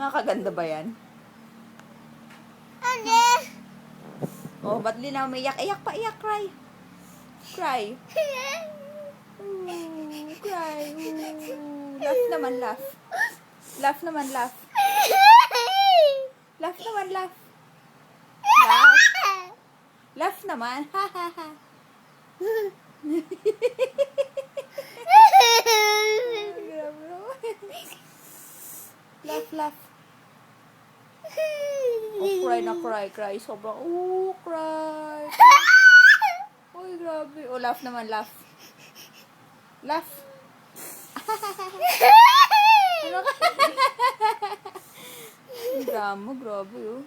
Nakakaganda ba yan? Ano? Oh, ba't di na umiyak? Iyak pa, iyak, cry. Cry. Cry. Laugh naman, laugh. Laugh naman, laugh. Laugh naman, laugh. Laugh. Laugh naman. Ha, ha, ha. Grabe naman. Laugh, laugh. Oh, cry na cry, cry. Sobrang, oh, cry. Uy, grabe. Oh, laugh naman, laugh. Laugh. Ano ka? Drama, grabe, oh.